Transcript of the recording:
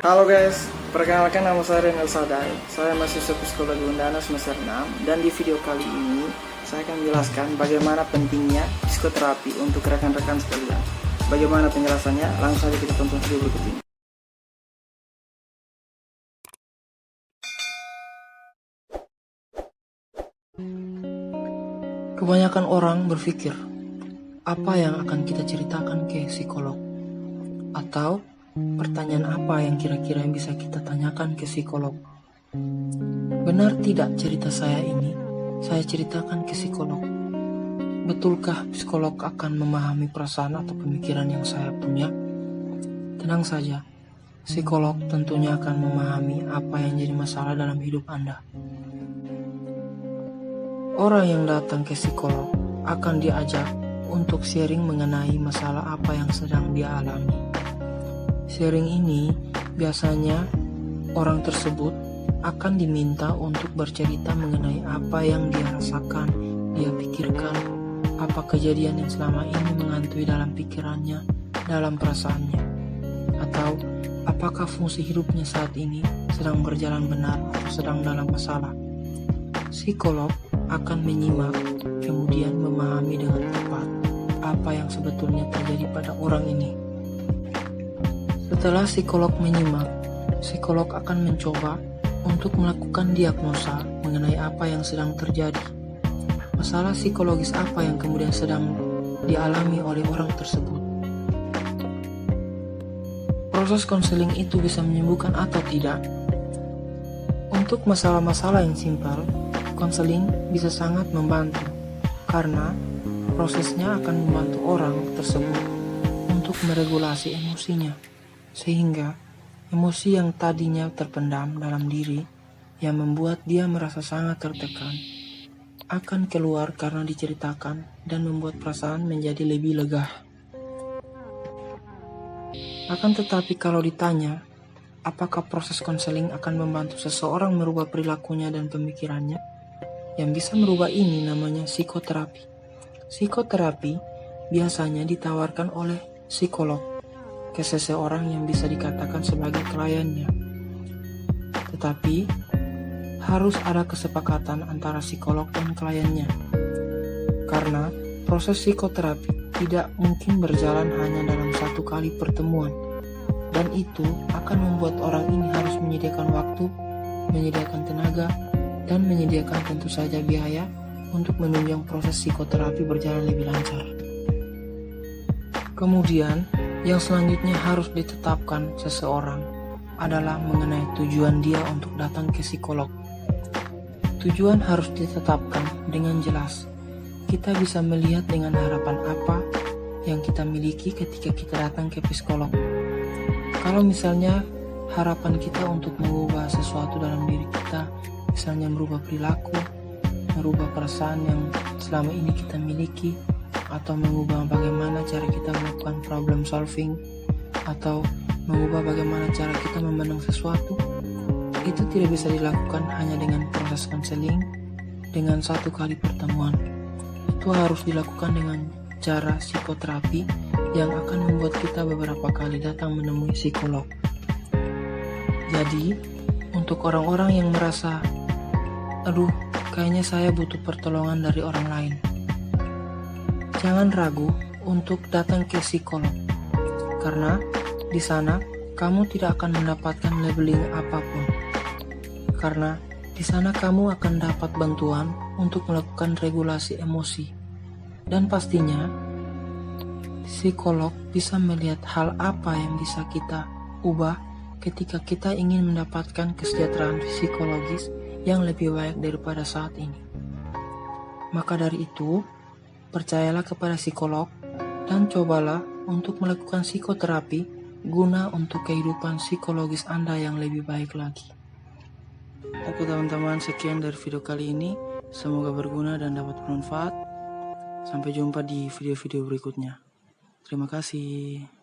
Halo guys, perkenalkan nama saya Renal Sadai. Saya mahasiswa Psikologi Undana semester 6 dan di video kali ini saya akan menjelaskan bagaimana pentingnya psikoterapi untuk rekan-rekan sekalian. Bagaimana penjelasannya? Langsung saja kita tonton video berikut ini. Kebanyakan orang berpikir, apa yang akan kita ceritakan ke psikolog? Atau pertanyaan apa yang kira-kira bisa kita tanyakan ke psikolog? Benar tidak cerita saya ini saya ceritakan ke psikolog? Betulkah psikolog akan memahami perasaan atau pemikiran yang saya punya? Tenang saja, psikolog tentunya akan memahami apa yang jadi masalah dalam hidup Anda. Orang yang datang ke psikolog akan diajak untuk sharing mengenai masalah apa yang sedang dia alami. Sharing ini biasanya orang tersebut akan diminta untuk bercerita mengenai apa yang dia rasakan, dia pikirkan, apa kejadian yang selama ini menghantui dalam pikirannya, dalam perasaannya, atau apakah fungsi hidupnya saat ini sedang berjalan benar atau sedang dalam masalah. Psikolog akan menyimak, kemudian memahami dengan tepat apa yang sebetulnya terjadi pada orang ini. Setelah psikolog menyimak, psikolog akan mencoba untuk melakukan diagnosa mengenai apa yang sedang terjadi. Masalah psikologis apa yang kemudian sedang dialami oleh orang tersebut. Proses konseling itu bisa menyembuhkan atau tidak. Untuk masalah-masalah yang simpel, konseling bisa sangat membantu karena prosesnya akan membantu orang tersebut untuk meregulasi emosinya, sehingga emosi yang tadinya terpendam dalam diri yang membuat dia merasa sangat tertekan akan keluar karena diceritakan dan membuat perasaan menjadi lebih lega. Akan tetapi kalau ditanya, apakah proses konseling akan membantu seseorang merubah perilakunya dan pemikirannya? Yang bisa merubah ini namanya psikoterapi. Psikoterapi biasanya ditawarkan oleh psikolog ke seseorang yang bisa dikatakan sebagai kliennya. Tetapi harus ada kesepakatan antara psikolog dan kliennya. Karena proses psikoterapi tidak mungkin berjalan hanya dalam satu kali pertemuan. Dan itu akan membuat orang ini harus menyediakan waktu, menyediakan tenaga, dan menyediakan tentu saja biaya untuk menunjang proses psikoterapi berjalan lebih lancar. Kemudian, yang selanjutnya harus ditetapkan seseorang adalah mengenai tujuan dia untuk datang ke psikolog. Tujuan harus ditetapkan dengan jelas. Kita bisa melihat dengan harapan apa yang kita miliki ketika kita datang ke psikolog. Kalau misalnya harapan kita untuk mengubah sesuatu dalam diri kita, misalnya merubah perilaku, merubah perasaan yang selama ini kita miliki, atau mengubah bagaimana cara kita melakukan problem solving, atau mengubah bagaimana cara kita memandang sesuatu, itu tidak bisa dilakukan hanya dengan proses konseling, dengan satu kali pertemuan. Itu harus dilakukan dengan cara psikoterapi yang akan membuat kita beberapa kali datang menemui psikolog. Jadi, untuk orang-orang yang merasa aduh, kayaknya saya butuh pertolongan dari orang lain, jangan ragu untuk datang ke psikolog, karena di sana kamu tidak akan mendapatkan labeling apapun. Karena di sana kamu akan dapat bantuan untuk melakukan regulasi emosi, dan pastinya psikolog bisa melihat hal apa yang bisa kita ubah ketika kita ingin mendapatkan kesejahteraan psikologis yang lebih baik daripada saat ini. Maka dari itu, percayalah kepada psikolog dan cobalah untuk melakukan psikoterapi guna untuk kehidupan psikologis Anda yang lebih baik lagi. Oke teman-teman, sekian dari video kali ini. Semoga berguna dan dapat bermanfaat. Sampai jumpa di video-video berikutnya. Terima kasih.